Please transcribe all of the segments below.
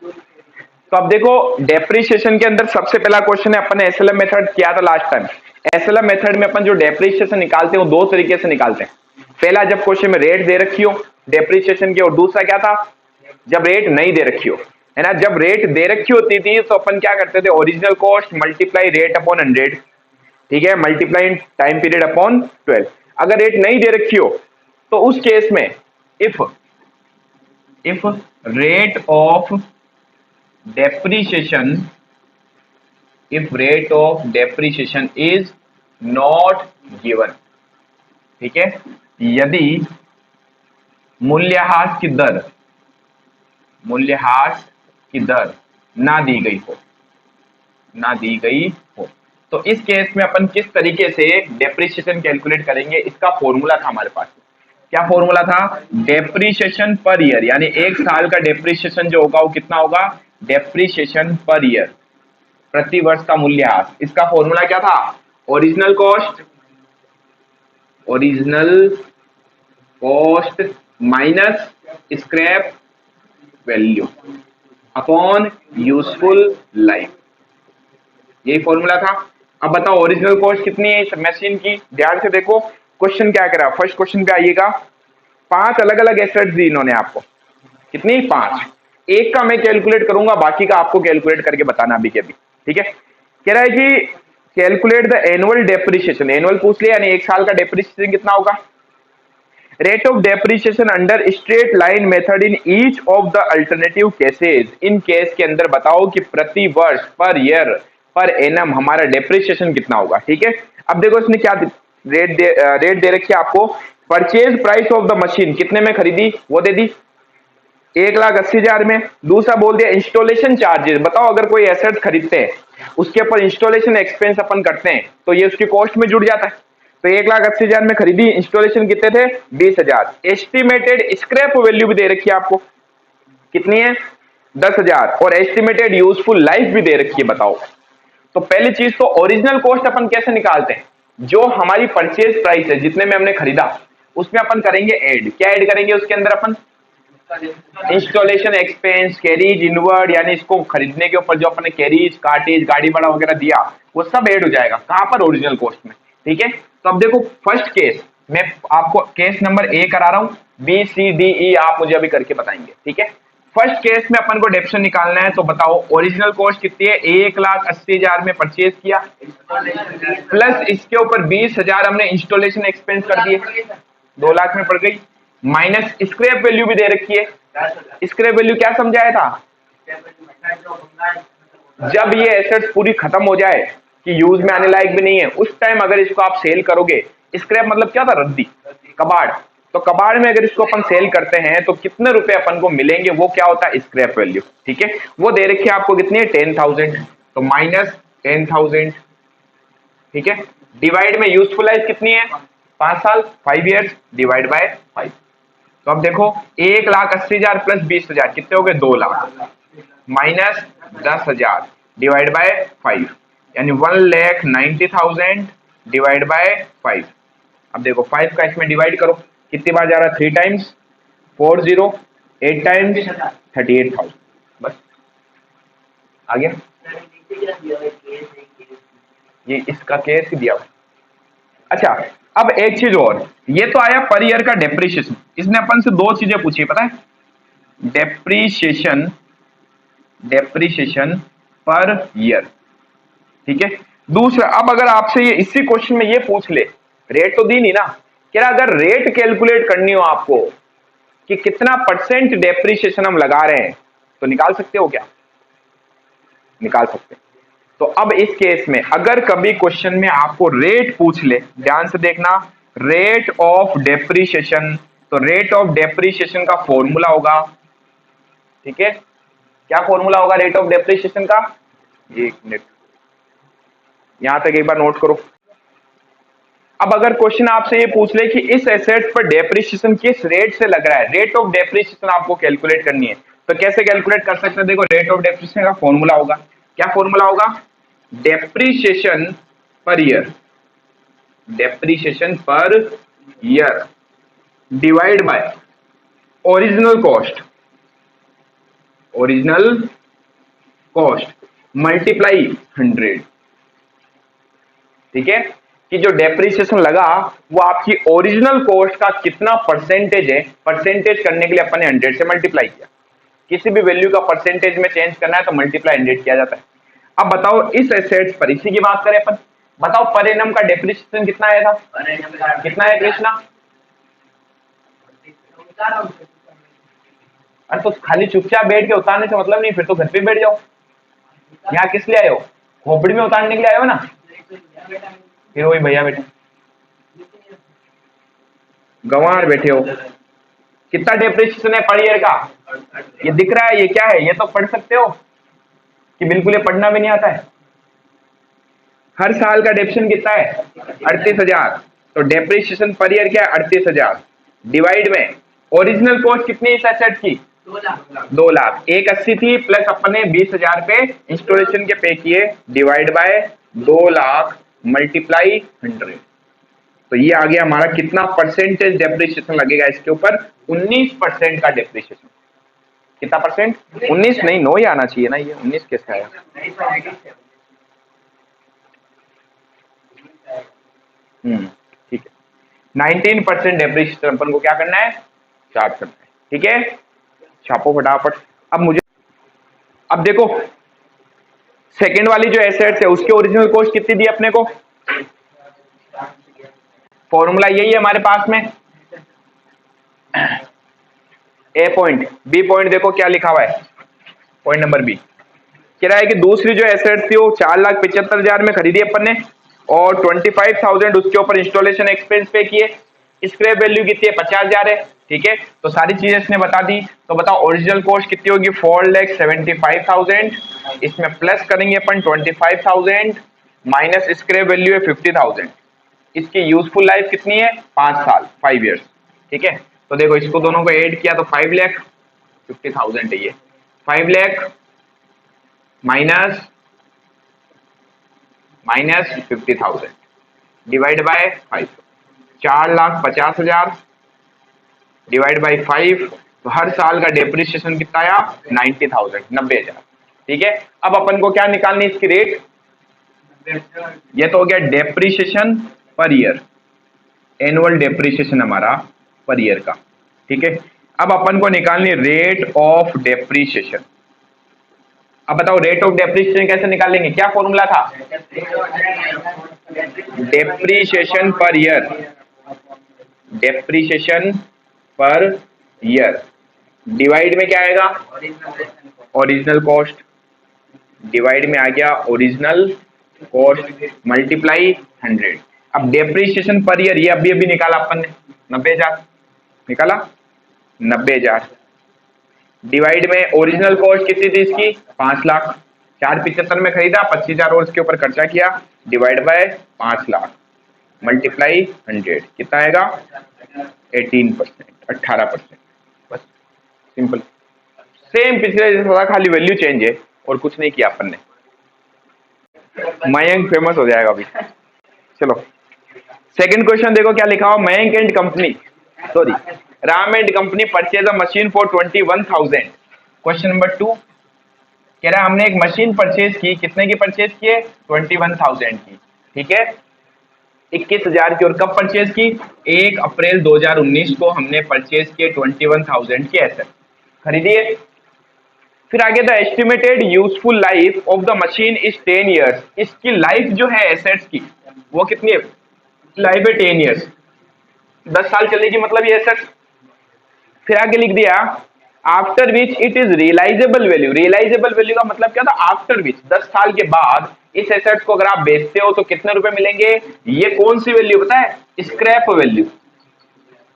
तो अब देखो डेप्रीशिएशन के अंदर सबसे पहला क्वेश्चन है, अपन ने एसएलएम मेथड किया था लास्ट टाइम। एसएलएम मेथड में अपन जो डेप्रीशिएशन निकालते हैं वो दो तरीके से निकालते हैं। पहला जब क्वेश्चन में रेट दे रखी हो डेप्रीशिएशन की, और दूसरा क्या था जब रेट नहीं दे रखी हो, है ना। जब रेट दे रखी होती थी तो अपन क्या करते थे, original cost multiply rate upon 100, ठीक है, मल्टीप्लाई टाइम पीरियड अपॉन 12। अगर रेट नहीं दे रखी हो तो उस केस में if if rate of depreciation if rate of depreciation is not given, ठीक है, यदि मूल्यह्रास की दर ना दी गई हो तो इस केस में अपन किस तरीके से डेप्रीशिएशन कैलकुलेट करेंगे, इसका फॉर्मूला था हमारे पास। क्या फॉर्मूला था, डेप्रीशिएशन पर ईयर, यानी एक साल का डेप्रीशिएशन जो होगा वो कितना होगा, डेप्रीशिएशन पर ईयर, प्रति वर्ष का मूल्यह्रास। इसका फॉर्मूला क्या था, original cost minus scrap value upon useful life, यही फॉर्मूला था। अब बताओ ओरिजिनल कॉस्ट कितनी है इस मशीन की, ध्यान से देखो क्वेश्चन क्या करा। फर्स्ट क्वेश्चन पे आइएगा, 5 अलग अलग एसेट्स दी इन्होंने आपको, कितनी, 5। एक का मैं कैलकुलेट करूंगा, बाकी का आपको कैलकुलेट करके बताना अभी के अभी, ठीक है। कह रहा है कि calculate the annual depreciation, annual पूछ लिया, यानी एक साल का डेप्रीशिएशन कितना होगा। Rate of depreciation under straight line method in each of the alternative cases, in case के अंदर बताओ कि प्रति वर्ष पर ईयर पर एनम हमारा डेप्रीशिएशन कितना होगा, ठीक है। अब देखो इसने क्या रेट दे रखी है आपको, purchase price of the machine, कितने में खरीदी वो दे दी, 1,80,000 में। दूसरा बोल दिया इंस्टॉलेशन चार्जेस, बताओ अगर कोई एसेट खरीदते हैं उसके ऊपर इंस्टॉलेशन एक्सपेंस अपन करते हैं तो ये उसकी कॉस्ट में जुड़ जाता है। तो 1,80,000 में खरीदी, इंस्टॉलेशन कितने थे, 20,000। एस्टिमेटेड स्क्रैप वैल्यू भी दे रखी है आपको, कितनी है, 10,000, और एस्टिमेटेड यूजफुल लाइफ भी दे रखी है। बताओ, तो पहली चीज तो ओरिजिनल कॉस्ट अपन कैसे निकालते हैं, जो हमारी परचेज प्राइस है, जितने में हमने खरीदा उसमें अपन करेंगे ऐड, क्या ऐड करेंगे उसके अंदर अपन, इंस्टॉलेशन एक्सपेंस, कैरीज इनवर्ड, यानी इसको खरीदने के ऊपर जो अपने कैरीज कार्टेज गाड़ी भाड़ा वगैरह दिया वो सब ऐड हो जाएगा, कहां पर, ओरिजिनल कॉस्ट में, ठीक है। तो अब देखो फर्स्ट केस मैं आपको केस नंबर ए करा रहा हूं, बी सी डी ई आप मुझे अभी करके बताएंगे, ठीक है। फर्स्ट केस में अपन को डेप्शन निकालना है, तो बताओ ओरिजिनल कॉस्ट कितनी है, 1,80,000 में परचेज किया, प्लस इसके ऊपर 20,000 हमने इंस्टॉलेशन एक्सपेंस कर दिए, 2 लाख में पड़ गई, माइनस स्क्रैप वैल्यू भी दे रखी है। स्क्रैप वैल्यू क्या समझाया था, जब ये एसेट्स पूरी खत्म हो जाए कि यूज में आने लायक भी नहीं है, उस टाइम अगर इसको आप सेल करोगे, स्क्रैप मतलब क्या था, रद्दी, कबाड़, तो कबाड़ में अगर इसको अपन सेल करते हैं तो कितने रुपए अपन को मिलेंगे, वो क्या होता है, स्क्रैप वैल्यू, ठीक है। वो दे रखी है आपको कितनी है, 10,000, तो माइनस 10,000, ठीक है। डिवाइड में यूजफुल लाइफ कितनी है, 5 साल, 5 ईयर्स, डिवाइड बाय 5। तो अब देखो 1,80,000 प्लस 20,000 कितने हो गए, 2 लाख, माइनस 10,000 डिवाइड बाय 5, यानी 1,90,000 डिवाइड बाय 5। अब देखो 5 का इसमें डिवाइड करो, कितनी बार जा रहा है, 3 टाइम्स 40, 8 टाइम्स 38,000, बस आ गया। ये इसका केस ही दिया हुआ। अच्छा, अब एक चीज और, ये तो आया पर ईयर का डेप्रीशिएशन, इसने अपन से 2 चीजें पूछी पता है, डेप्रीशिएशन पर ईयर, ठीक है। दूसरा, अब अगर आपसे ये इसी क्वेश्चन में ये पूछ ले, रेट तो दी नहीं ना, क्या अगर रेट कैलकुलेट करनी हो आपको कि कितना परसेंट डेप्रीशिएशन हम लगा रहे हैं, तो निकाल सकते हो क्या, निकाल सकते हैं। तो अब इस केस में अगर कभी क्वेश्चन में आपको रेट पूछ ले, ध्यान से देखना, रेट ऑफ डेप्रीशिएशन, तो रेट ऑफ डेप्रीशिएशन का फॉर्मूला होगा, ठीक है। क्या फॉर्मूला होगा रेट ऑफ डेप्रीशिएशन का, 1 मिनट, यहां तक एक बार नोट करो। अब अगर क्वेश्चन आपसे ये पूछ ले कि इस एसेट पर डेप्रीशिएशन किस रेट से लग रहा है, रेट ऑफ डेप्रीशिएशन आपको कैलकुलेट करनी है, तो कैसे कैलकुलेट कर सकते हैं, देखो रेट ऑफ डेप्रीशिएशन का फॉर्मूला होगा, क्या फॉर्मूला होगा, depreciation per year, depreciation per year divide by original cost, original cost multiply 100। ठीक है, कि जो डेप्रिसिएशन लगा वो आपकी ओरिजिनल कॉस्ट का कितना परसेंटेज है, परसेंटेज करने के लिए अपन ने 100 से मल्टीप्लाई किया। किसी भी वैल्यू का परसेंटेज में चेंज करना है तो मल्टीप्लाई 100 किया जाता है। अब बताओ इस एसेट्स पर, इसी की बात करें अपन, बताओ पर एनम का डेप्रिसिएशन कितना आया था, कितना है कृष्णा? अरे तो खाली चुपचाप बैठ के उतारने से मतलब नहीं, फिर तो घर पे बैठ जाओ। यहाँ किस लिए आए हो? खोपड़ी में उतारने के लिए आए हो ना? फिर वही भैया बैठे गंवार बैठे हो। कितना डेप्रिसिएशन है पर ईयर का? ये दिख रहा है, ये क्या है? ये तो पढ़ सकते हो कि बिल्कुल ये पढ़ना भी नहीं आता है। हर साल का डेप्रिसिएशन कितना है? 38,000। तो डेप्रिसिएशन पर ईयर क्या है? 38,000 डिवाइड में ओरिजिनल कॉस्ट कितनी इस एसेट की? 2 लाख। 180 थी प्लस अपने 20,000 पे इंस्टॉलेशन के पे किए, डिवाइड बाय 2 लाख मल्टीप्लाई 100। तो ये आ गया हमारा कितना परसेंटेज डेप्रिसिएशन लगेगा इसके ऊपर? 19% का डेप्रिसिएशन। कितना परसेंट? 19 नहीं, 9 ही आना चाहिए ना, ये 19 कैसे आया? ठीक है, 19% डेप्रिसिएशन अपन को क्या करना है? चार्ज करना है। ठीक है, छापो फटाफट। अब देखो सेकंड वाली जो एसेट्स है उसके ओरिजिनल कॉस्ट कितनी दी अपने को? फॉर्मूला यही है हमारे पास में। ए पॉइंट, बी पॉइंट देखो क्या लिखा हुआ है। पॉइंट नंबर बी कह रहा है कि दूसरी जो एसेट थी वो 4,75,000 में खरीदी अपन ने और 25,000 उसके ऊपर इंस्टॉलेशन एक्सपेंस पे किए। स्क्रैप वैल्यू कितनी है? 50,000 है। ठीक है, तो सारी चीजें इसने बता दी। तो बताओ ओरिजिनल कॉस्ट कितनी होगी? 4,75,000। इसमें प्लस करेंगे अपन 25,000 माइनस स्क्रैप वैल्यू है 50,000। इसकी यूजफुल लाइफ कितनी है? 5 साल, 5 ईयर्स। ठीक है, तो देखो इसको दोनों को ऐड किया तो 5 लाख 50,000 है ये। 5 lakh minus 50,000 divide by 5, 4,50,000 divide by 5। तो हर साल का डेप्रिसिएशन कितना आया? 90,000, 90,000। ठीक है, अब अपन को क्या निकालनी इसकी रेट? ये तो हो गया depreciation per year, annual depreciation हमारा पर ईयर का। ठीक है, अब अपन को निकालनी रेट ऑफ डेप्रिसिएशन। अब बताओ रेट ऑफ डेप्रिसिएशन कैसे निकालेंगे? क्या फॉर्मूला था? Depreciation per year, depreciation per year divide में क्या आएगा? Original cost. डिवाइड में आ गया ओरिजिनल कॉस्ट मल्टीप्लाई 100। अब डेप्रिसिएशन पर ईयर ये अभी अभी निकाला अपन ने, 90,000 निकाला, 90,000 डिवाइड में ओरिजिनल कॉस्ट कितनी थी इसकी? 5 लाख। 475 में खरीदा, 25,000 और उसके ऊपर खर्चा किया, डिवाइड बाय 5 लाख मल्टीप्लाई 100। कितना आएगा? 18%, 18%। बस सिंपल, सेम पिछले जैसा था, खाली वैल्यू चेंज है और कुछ नहीं किया अपन ने। मयंक फेमस हो जाएगा अभी। चलो सेकंड क्वेश्चन देखो क्या लिखा हुआ। Mayank and company, sorry Ram and company purchase a machine for 21,000। Question number 2 कह रहा है हमने एक मशीन परचेज की, कितने की परचेज की है? 21,000 की। ठीक है, 21,000 की। और कब परचेज की? 1 अप्रैल 2019 को हमने परचेज किए 21,000 की एसेट खरीदिए। फिर आगे the estimated useful life of the machine is 10 years. इसकी लाइफ जो है एसेट्स की वो कितनी है? लाइफ है 10 ईयर्स, 10 साल चलेगी मतलब ये एसेट्स। फिर आगे लिख दिया after which it is realisable value. Realisable value का मतलब क्या था? आफ्टर विच, 10 साल के बाद इस एसेट्स को अगर आप बेचते हो तो कितने रुपए मिलेंगे? ये कौन सी वैल्यू पता है? Scrap value.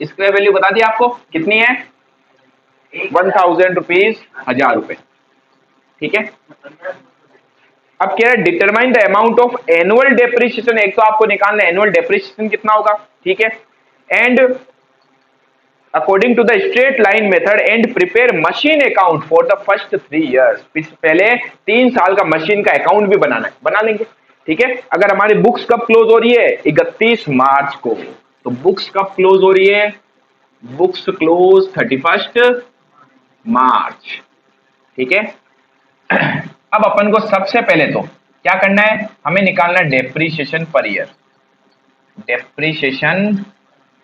स्क्रैप वैल्यू बता दी आपको कितनी है? 1,000 रुपीज, 1,000 रुपए। ठीक है, अब कह रहा है determine the amount of annual depreciation. एक तो आपको निकालना है एनुअल डेप्रिसिएशन कितना होगा। ठीक है, and according to the straight line method and prepare machine account for the first 3 years. पहले 3 साल का मशीन का अकाउंट भी बनाना है, बना लेंगे। ठीक है, अगर हमारी बुक्स कब क्लोज हो रही है? 31 मार्च को। तो बुक्स कब क्लोज हो रही है? बुक्स क्लोज 31 मार्च। ठीक है। अब अपन को सबसे पहले तो क्या करना है, हमें निकालना depreciation per year. Depreciation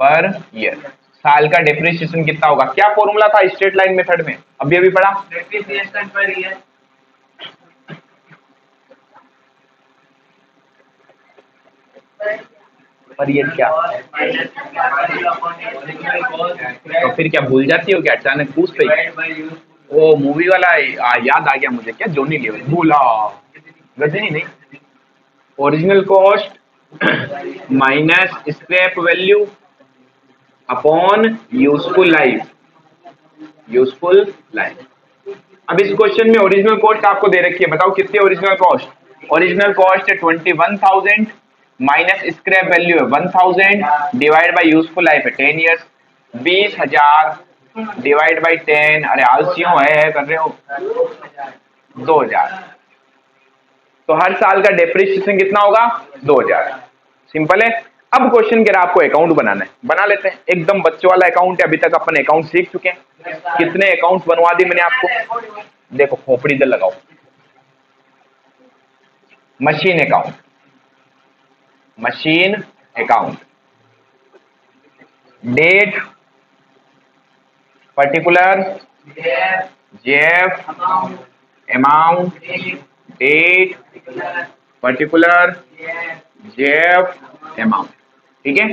per year, साल का डेप्रीशिएशन कितना होगा, क्या फॉर्मूला था स्ट्रेट लाइन मेथड में, अभी अभी पढ़ा। Depreciation per year per year क्या, तो फिर क्या भूल जाती हो क्या, अचानक पूछ रही। वो मूवी वाला याद आ गया मुझे, क्या जॉनी लीवर, भूला गजनी नहीं। Original cost minus scrap value upon useful life, useful life. अब इस क्वेश्चन में ओरिजिनल कॉस्ट आपको दे रखी है, बताओ कितनी ओरिजिनल कॉस्ट, ओरिजिनल कॉस्ट है 21,000 माइनस स्क्रैप वैल्यू है 1,000 डिवाइड बाय यूजफुल लाइफ है 10 इयर्स, 20,000 डिवाइड बाय 10, अरे आलसियों है कर रहे हो 2,000। तो हर साल का डेप्रिसिएशन कितना होगा 2,000, सिंपल है। अब क्वेश्चन कह रहा है आपको अकाउंट बनाना है, बना लेते हैं, एकदम बच्चों वाला अकाउंट है, अभी तक अपन अकाउंट सीख चुके हैं। कितने अकाउंट बनवा दिए मैंने आपको, देखो खोपड़ी इधर लगाओ, machine account, machine account, date particular, J F amount, date particular, J F amount, ठीक है।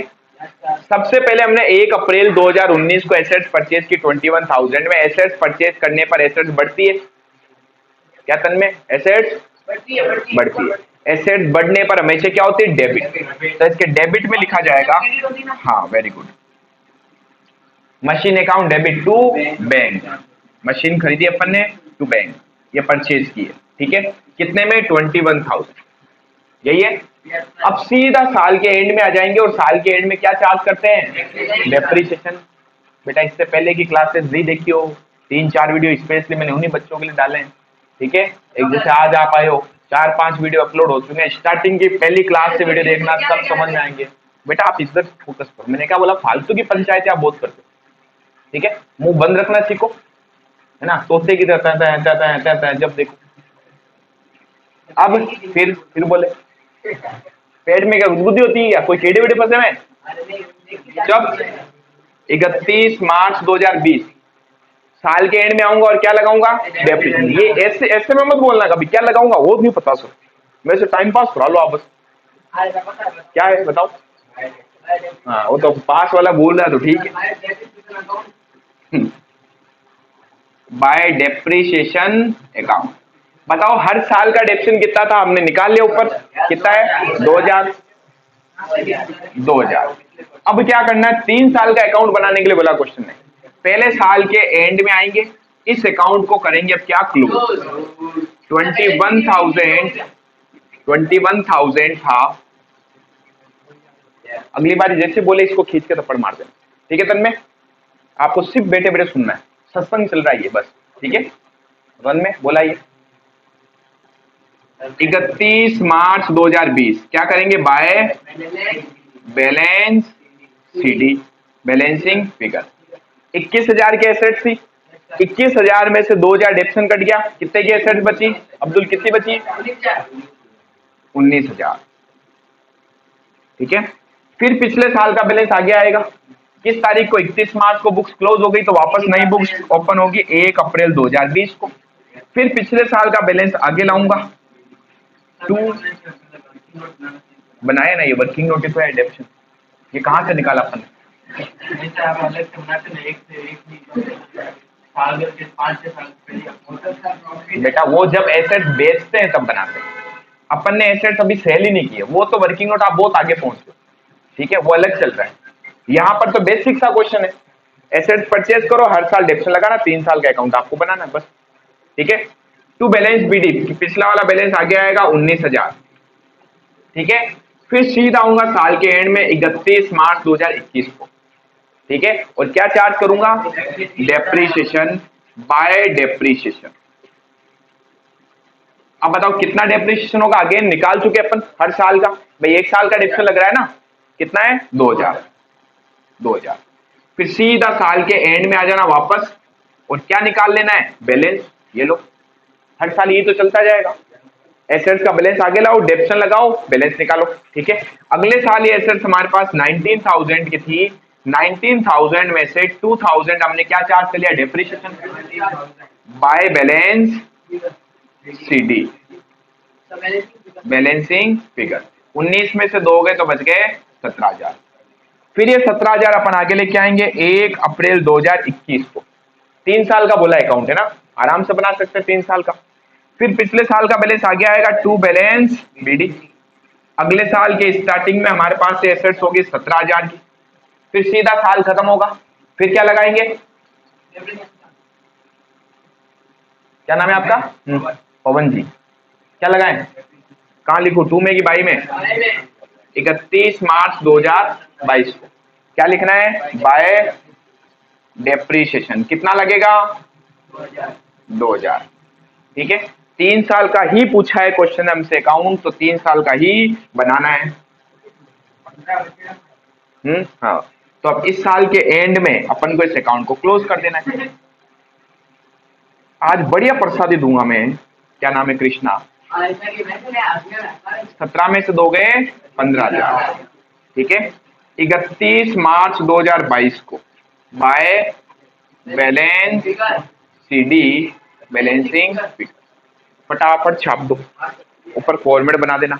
सबसे पहले हमने 1 अप्रैल 2019 को एसेट्स परचेज की 21,000 में। एसेट्स परचेज करने पर एसेट्स बढ़ती है क्या तन में, एसेट्स बढ़ती है। एसेट्स बढ़ने पर हमेशा क्या होती है, डेबिट, तो इसके डेबिट में लिखा जाएगा, हाँ very good, machine account debit to bank, machine खरीदी अपन ने टू बैंक, ये परचेज की है, ठीक है, कितने में 21,000, यही है। अब सीधा साल के एंड में आ जाएंगे, और साल के एंड में क्या चार्ज करते हैं, डेप्रिसिएशन। बेटा इससे पहले की क्लासेस नहीं देखी हो, 3-4 वीडियो स्पेशली मैंने उन्हीं बच्चों के लिए डाले हैं, ठीक है। एक जैसे आज आप आए हो 4-5 वीडियो अपलोड हो चुके हैं, स्टार्टिंग की पहली क्लास से वीडियो देखना, सब समझ में आएंगे। बेटा आप इधर फोकस करो, मैंने क्या बोला, फालतू की पंचायत आप बहुत करते हो, ठीक है, मुंह बंद रखना सीखो, है ना, तोते की तरह जब देखो। अब फिर बोले पेट में क्या गुदगुदी होती है, क्या कोई कीड़े वीड़े फंसे में, जब 31 मार्च 2020 साल के एंड में आऊंगा और क्या लगाऊंगा, डेप्रिसिएशन। ये ऐसे ऐसे में मत बोलना कभी क्या लगाऊंगा, वो नहीं पता सर, मेरे से टाइम पास करा लो आप बस, क्या है बताओ। हाँ वो तो पास वाला बोल रहा है तो ठीक है। बाय डेप्रिसिएशन अकाउंट, बताओ हर साल का डेप्रिसिएशन कितना था, हमने निकाल लिया ऊपर, कितना है 2,000, 2,000। अब क्या करना है, 3 साल का अकाउंट बनाने के लिए बोला क्वेश्चन ने, पहले साल के एंड में आएंगे, इस अकाउंट को करेंगे अब क्या क्लोज, 21,000 था, अगली बार जैसे बोले इसको खींच के थप्पड़ मार देना, ठीक है। तन में आपको सिर्फ बैठे बैठे सुनना है, सत्संग चल रहा है ये बस, ठीक है। रन में बोला ये 31 मार्च 2020 क्या करेंगे, by balance CD, balancing figure, 21,000 की एसेट्स थी, 21,000 में से 2,000 डेप्शन कट गया, कितने की एसेट्स बची अब्दुल, कितनी बची, 19,000, ठीक है। फिर पिछले साल का बैलेंस आगे आएगा, किस तारीख को, 31 मार्च को बुक्स क्लोज हो गई, तो वापस नई बुक्स ओपन होगी 1 अप्रैल 2020 को। फिर पिछले साल का बैलेंस आगे लाऊंगा, 2 बनाए ना, ये वर्किंग नोटिस है डेप्शन, ये कहां से निकाला अपन ने, बेटा वो जब एसेट बेचते हैं तब बनाते हैं, अपन ने एसेट्स अभी सेल ही नहीं किए, वो तो वर्किंग नोट आप बहुत आगे पहुंच गए, ठीक है, वो अलग चल रहा है। यहाँ पर तो बेसिक सा क्वेश्चन है, एसेट्स परचेज करो, हर साल डेप्शन लगाना, 3 साल का अकाउंट आपको बनाना बस, ठीक है। टू बैलेंस बीडी, पिछला वाला बैलेंस आगे आएगा 19,000, ठीक है। फिर सीधा आऊंगा साल के एंड में 31 मार्च 2021 को, ठीक है, और क्या चार्ज करूंगा, डेप्रिसिएशन बाय डेप्रिसिएशन। अब बताओ कितना डेप्रिसिएशन होगा, अगेन निकाल चुके अपन हर साल का, भाई 1 साल का डेप्रिसिएशन लग रहा है ना, कितना है 2,000, 2,000। फिर सीधा साल के एंड में आ जाना वापस, और क्या निकाल लेना है, बैलेंस ये लो, हर साल ये तो चलता जाएगा। एसेट्स का बैलेंस आगे लाओ, डेप्शन लगाओ, बैलेंस निकालो, ठीक है। अगले साल ये एसेट्स हमारे पास 19,000 की थी, 19,000 में से 2,000 हमने क्या चार्ज कर लिया, depreciation, by balance CD, balancing figure. 19 में से दोगे तो बच गए 17,000। फिर ये 17,000 अपन आगे लेके आएंगे 1 अप्रैल 2021 को। 3 साल का बोला अकाउंट है ना, आराम से बना सकते हैं 3 साल का। फिर पिछले साल का बैलेंस आगे आएगा टू बैलेंस बीडी। अगले साल के स्टार्टिंग में हमारे पास से एसेट्स होगी 17,000 की। फिर सीधा साल खत्म होगा, फिर क्या लगाएंगे, क्या नाम है आपका, पवन जी, क्या लगाएं, कहाँ लिखूं, 2 में कि 22 में, 31 मार्च 2022 को क्या लिखना है, बाय डेप्रीशिएशन। कितना लगेगा, 2,000, ठीक है। 3 साल का ही पूछा है क्वेश्चन हमसे अकाउंट, तो 3 साल का ही बनाना है। हाँ, तो अब इस साल के एंड में अपन को इस अकाउंट को क्लोज कर देना है। आज बढ़िया प्रसादी दूंगा मैं, क्या नाम है, कृष्णा। 17 में से दोगे 15,000, ठीक है। 31 मार्च 2022 को by balance CD, balancing figure, फटाफट छाप दो, ऊपर फॉर्मेट बना देना।